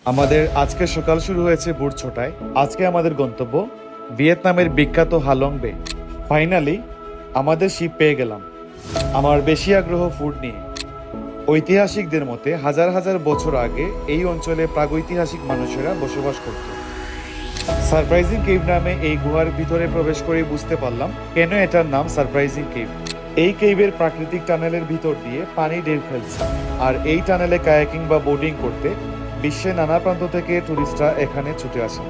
আমাদের আজকের সকাল শুরু হয়েছে ভোর ৬টায়। আজকে আমাদের গন্তব্য ভিয়েতনামের বিখ্যাত হালং বে। ফাইনালি আমাদের শিপ পেয়ে গেলাম। আমার বেশি আগ্রহ ফুড নিয়ে। ঐতিহাসিকদের মতে হাজার হাজার বছর আগে এই অঞ্চলে প্রাগৈতিহাসিক মানুষেরা বসবাস করত। সারপ্রাইজিং কেভ নামে এই গুহার ভিতরে প্রবেশ করে বুঝতে পারলাম কেন এটার নাম সারপ্রাইজিং কেভ। এই কেভের প্রাকৃতিক টানেলের ভিতর দিয়ে পানি ঢেউ ফেলছে, আর এই টানেলে কায়াকিং বা বোটিং করতে বিশ্বের নানা প্রান্ত থেকে টুরিস্টরা এখানে ছুটে আসেন।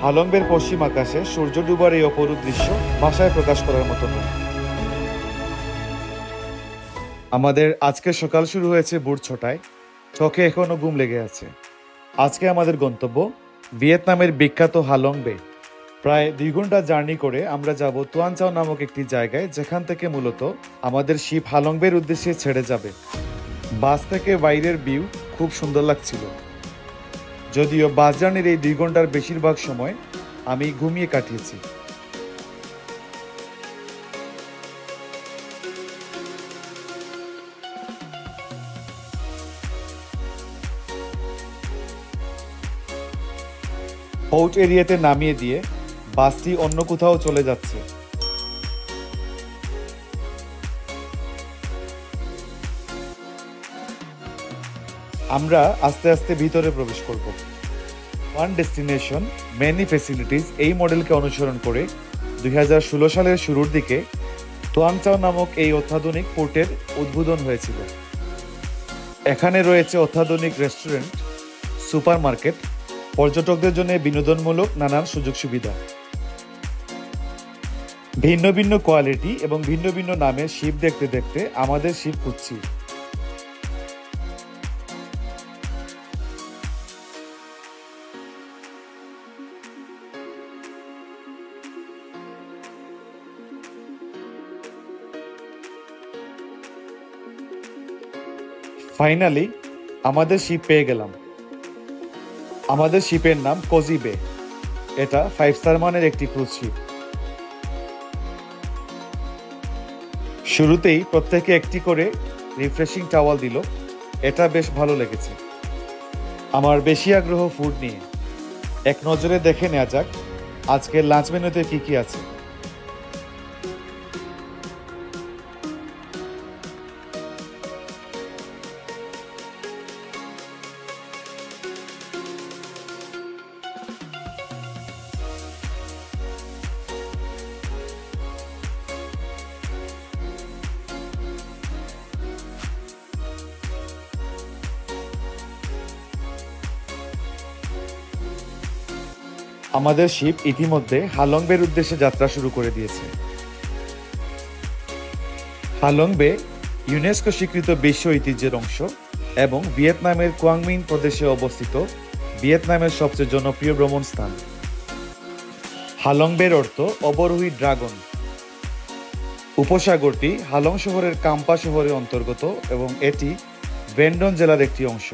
হালং বের পশ্চিম আকাশে সূর্য ডুবার এই অপরূপ দৃশ্য ভাষায় প্রকাশ করার মতো নয়। আমাদের আজকের সকাল শুরু হয়েছে ভোর ৬টায়। চোখে এখনো ঘুম লেগে আছে। আজকে আমাদের গন্তব্য ভিয়েতনামের বিখ্যাত হালং বে। প্রায় ২ ঘন্টা জার্নি করে আমরা যাব তুয়ান চাও নামক একটি জায়গায়, যেখান থেকে মূলত আমাদের শিপ হালং বের উদ্দেশ্যে ছেড়ে যাবে। বাস থেকে বাইরের ভিউ খুব সুন্দর লাগছিল, যদিও বাস জার্নির এই ২ ঘন্টার বেশিরভাগ সময় আমি ঘুমিয়ে কাটিয়েছি। পোর্ট এরিয়াতে নামিয়ে দিয়ে বাসটি অন্য কোথাও চলে যাচ্ছে। আমরা আস্তে আস্তে ভিতরে প্রবেশ করব। ওয়ান ডেস্টিনেশন মেনি ফ্যাসিলিটিস এই মডেলকে অনুসরণ করে ২০১৬ সালের শুরুর দিকে তুয়ান চাও নামক এই অত্যাধুনিক পোর্টের উদ্বোধন হয়েছিল। এখানে রয়েছে অত্যাধুনিক রেস্টুরেন্ট, সুপার মার্কেট, পর্যটকদের জন্য বিনোদনমূলক নানান সুযোগ সুবিধা। ভিন্ন ভিন্ন কোয়ালিটি এবং ভিন্ন ভিন্ন নামের শিপ দেখতে দেখতে আমাদের শিপ খুঁজছি। ফাইনালি আমাদের শিপ পেয়ে গেলাম। আমাদের শিপের নাম কোজি বে। এটা 5 স্টার মানের একটি ক্রুজ শিপ। শুরুতেই প্রত্যেকে একটি করে রিফ্রেশিং টাওয়াল দিল। এটা বেশ ভালো লেগেছে। আমার বেশি আগ্রহ ফুড নিয়ে। এক নজরে দেখে নেওয়া যাক আজকের লাঞ্চ মেনুতে কি কি আছে। আমাদের শিপ ইতিমধ্যে হালং বের উদ্দেশ্যে যাত্রা শুরু করে দিয়েছে। হালং বে ইউনেস্কো স্বীকৃত বিশ্ব ঐতিহ্যের অংশ এবং ভিয়েতনামের কোয়াংমিন প্রদেশে অবস্থিত ভিয়েতনামের সবচেয়ে জনপ্রিয় ভ্রমণ স্থান। হালং বের অর্থ অবরোহী ড্রাগন। উপসাগরটি হালং শহরের কাম্পা শহরের অন্তর্গত এবং এটি ভেন্ডন জেলার একটি অংশ।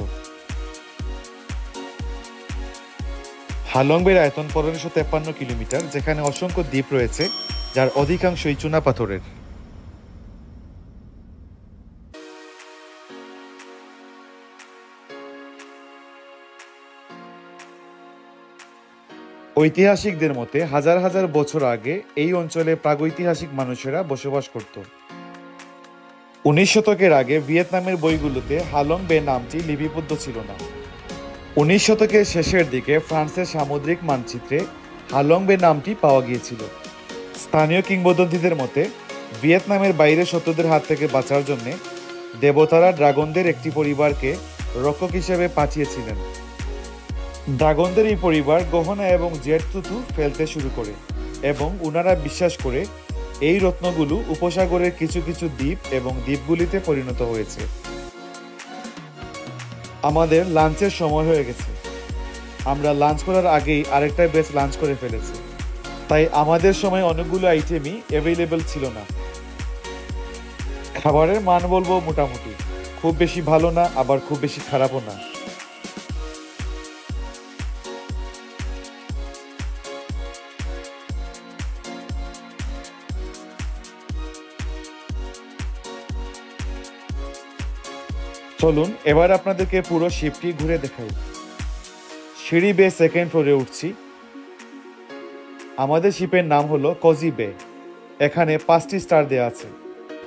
হালং বের আয়তন ১৫৫৩ কিলোমিটার, যেখানে অসংখ্য দ্বীপ রয়েছে, যার অধিকাংশই চুনাপাথরের। ঐতিহাসিকদের মতে হাজার হাজার বছর আগে এই অঞ্চলে প্রাগৈতিহাসিক মানুষেরা বসবাস করত। ১৯ শতকের আগে ভিয়েতনামের বইগুলোতে হালং বে নামটি লিপিবদ্ধ ছিল না। ১৯ শতকের শেষের দিকে ফ্রান্সের সামুদ্রিক মানচিত্রে হালং বে নামটি পাওয়া গিয়েছিল। স্থানীয় কিংবদন্তিদের মতে ভিয়েতনামের বাইরে শত্রুদের হাত থেকে বাঁচার জন্য দেবতারা ড্রাগনদের একটি পরিবারকে রক্ষক হিসেবে পাঠিয়েছিলেন। ড্রাগনদের এই পরিবার গহনা এবং জেট তুতু ফেলতে শুরু করে এবং উনারা বিশ্বাস করে এই রত্নগুলো উপসাগরের কিছু কিছু দ্বীপ এবং দ্বীপগুলিতে পরিণত হয়েছে। আমাদের লাঞ্চের সময় হয়ে গেছে। আমরা লাঞ্চ করার আগেই আরেকটা ব্যাচ লাঞ্চ করে ফেলেছে, তাই আমাদের সময় অনেকগুলো আইটেমই অ্যাভেলেবল ছিল না। খাবারের মান বলবো মোটামুটি, খুব বেশি ভালো না, আবার খুব বেশি খারাপও না। চলুন এবার আপনাদেরকে পুরো শিপটি ঘুরে দেখাই। সিঁড়ি বে সেকেন্ড ফ্লোরে উঠছি। আমাদের শিপের নাম হলো কজি বে। এখানে 5টি স্টার দেওয়া আছে।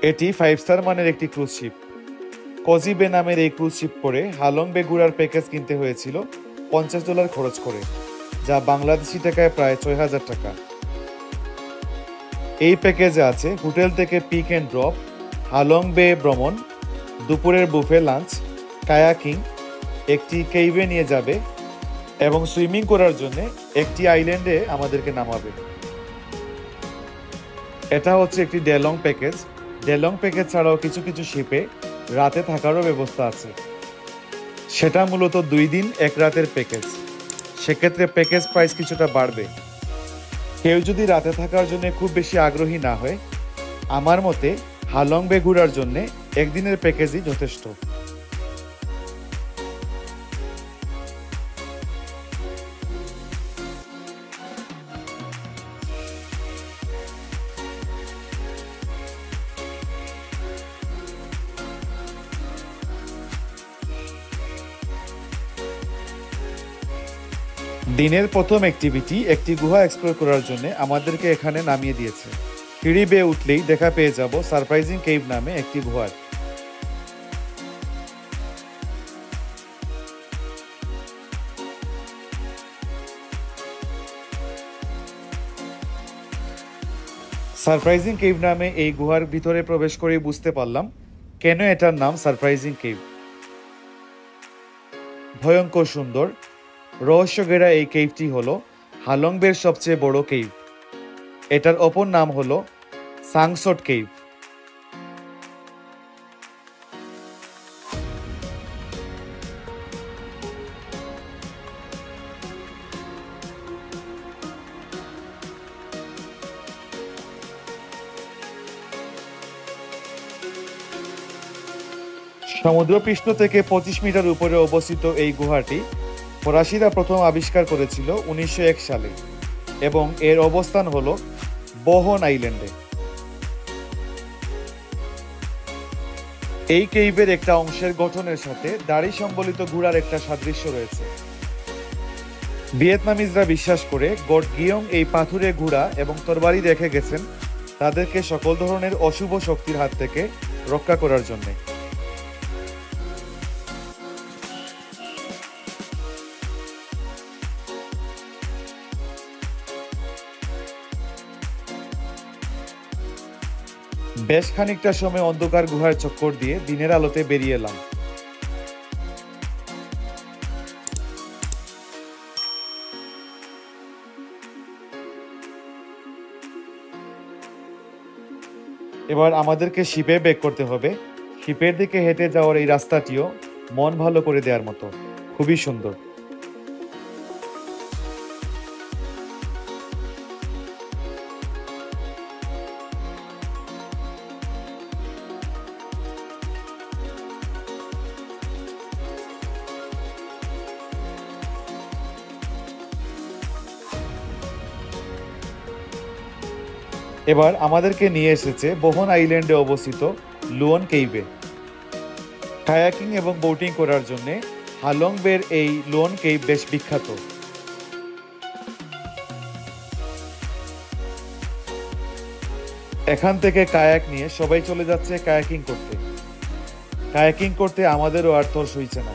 এটি 5 স্টার মানের একটি ক্রুজ শিপ। কজি বে নামের এই ক্রুজ শিপ করে হালং বে ঘুরার প্যাকেজ কিনতে হয়েছিল $50 খরচ করে, যা বাংলাদেশি টাকায় প্রায় 6,000 টাকা। এই প্যাকেজে আছে হোটেল থেকে পিক অ্যান্ড ড্রপ, হালং বে ভ্রমণ, দুপুরের বুফে লাঞ্চ, কায়াকিং, একটি কেইভে নিয়ে যাবে এবং সুইমিং করার জন্য একটি আইল্যান্ডে আমাদেরকে নামাবে। এটা হচ্ছে একটি ডেলং প্যাকেজ। ডেলং প্যাকেজ ছাড়াও কিছু কিছু শিপে রাতে থাকারও ব্যবস্থা আছে। সেটা মূলত 2 দিন 1 রাতের প্যাকেজ। সেক্ষেত্রে প্যাকেজ প্রাইস কিছুটা বাড়বে। কেউ যদি রাতে থাকার জন্য খুব বেশি আগ্রহী না হয়, আমার মতে হালং বে ঘোরার জন্য 1 দিনের প্যাকেজই যথেষ্ট। দিনের প্রথম অ্যাক্টিভিটি একটি গুহা এক্সপ্লোর করার জন্য আমাদেরকে এখানে নামিয়ে দিয়েছে। সিঁড়ি বেয়ে উঠলেই দেখা পেয়ে যাব সারপ্রাইজিং কেভ নামে একটি গুহার। সারপ্রাইজিং কেভ নামে এই গুহার ভিতরে প্রবেশ করে বুঝতে পারলাম কেন এটার নাম সারপ্রাইজিং কেভ। ভয়ঙ্কর সুন্দর রহস্য ঘেরা এই কেভটি হলো হালং বের সবচেয়ে বড় কেভ। এটার অপর নাম হলো সাংসট কেভ। সমুদ্রপৃষ্ঠ থেকে 25 মিটার উপরে অবস্থিত এই গুহাটি ফরাসিরা প্রথম আবিষ্কার করেছিল 1901 সালে এবং এর অবস্থান হলো বোহন আইল্যান্ডে। এই কেইভের একটা অংশের গঠনের সাথে দাড়ি সম্বলিত ঘোড়ার একটা সাদৃশ্য রয়েছে। ভিয়েতনামিজরা বিশ্বাস করে গড গিয়ং এই পাথুরে ঘোড়া এবং তরবারি রেখে গেছেন তাদেরকে সকল ধরনের অশুভ শক্তির হাত থেকে রক্ষা করার জন্য। বেশ খানিকটা সময় অন্ধকার গুহার চক্কর দিয়ে দিনের আলোতে বেরিয়ে এলাম। এবার আমাদেরকে শিপে ব্যাক করতে হবে। শিপের দিকে হেঁটে যাওয়ার এই রাস্তাটিও মন ভালো করে দেওয়ার মতো, খুবই সুন্দর। এবার আমাদেরকে নিয়ে এসেছে বোহন আইল্যান্ডে অবস্থিত লুয়ন কেইভে। কায়াকিং এবং বোটিং করার জন্য হালং বের এই লুয়ন কেইভ বেশ বিখ্যাত। এখান থেকে কায়াক নিয়ে সবাই চলে যাচ্ছে কায়াকিং করতে। কায়াকিং করতে আমাদেরও আর তর সইছে না।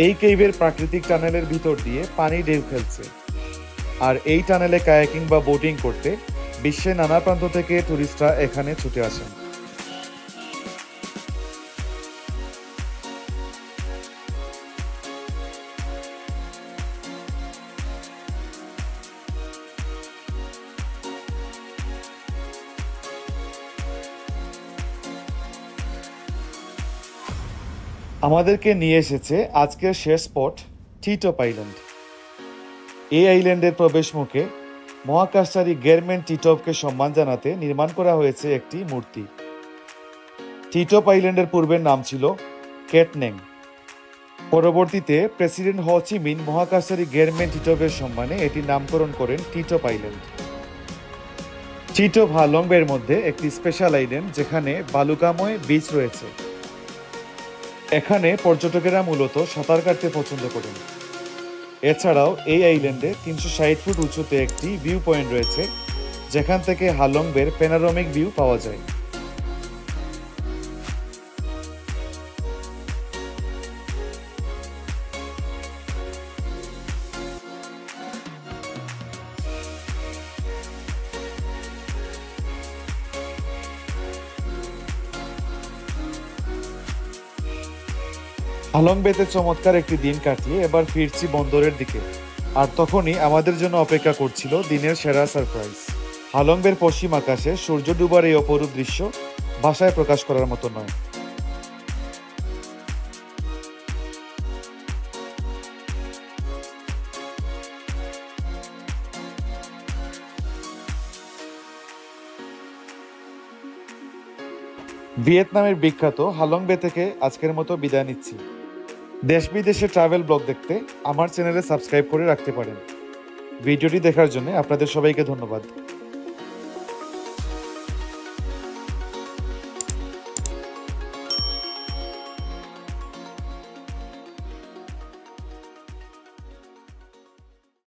এই কেইভের প্রাকৃতিক টানেলের ভিতর দিয়ে পানি ঢেউ খেলছে, আর এই টানেলে কায়াকিং বা বোটিং করতে বিশ্বের নানা প্রান্ত থেকে টুরিস্টরা এখানে ছুটে আসেন। আমাদেরকে নিয়ে এসেছে আজকের শেষ স্পট টি-টপ আইল্যান্ড। এই আইল্যান্ডের প্রবেশ মুখে মহাকাশচারী গেরমেন টি-টপকে সম্মান জানাতে নির্মাণ করা হয়েছে একটি মূর্তি। টি-টপ আইল্যান্ডের পূর্বের নাম ছিল কেটনেং। পরবর্তীতে প্রেসিডেন্ট হো চি মিন মহাকাশচারী গেরমেন টি-টপের সম্মানে এটির নামকরণ করেন টি-টপ আইল্যান্ড। চিটো ভালং বের মধ্যে একটি স্পেশাল আইল্যান্ড যেখানে বালুকাময় বিচ রয়েছে। এখানে পর্যটকেরা মূলত সাঁতার কাটতে পছন্দ করেন। এছাড়াও এই আইল্যান্ডে 360 ফুট উঁচুতে একটি ভিউ পয়েন্ট রয়েছে যেখান থেকে হালং বের প্যানোরামিক ভিউ পাওয়া যায়। হালং বেতে চমৎকার একটি দিন কাটিয়ে এবার ফিরছি বন্দরের দিকে। আর তখনই আমাদের জন্য অপেক্ষা করছিল দিনের সেরা সারপ্রাইজ। হালং বের পশ্চিম আকাশে সূর্য ডুবার এই অপরূপ দৃশ্য ভাষায় প্রকাশ করার মতো নয়। ভিয়েতনামের বিখ্যাত হালং বে থেকে আজকের মতো বিদায় নিচ্ছি। দেশ বিদেশে ট্রাভেল ব্লগ দেখতে আমার চ্যানেলে সাবস্ক্রাইব করে রাখতে পারেন। ভিডিওটি দেখার জন্য আপনাদের সবাইকে ধন্যবাদ।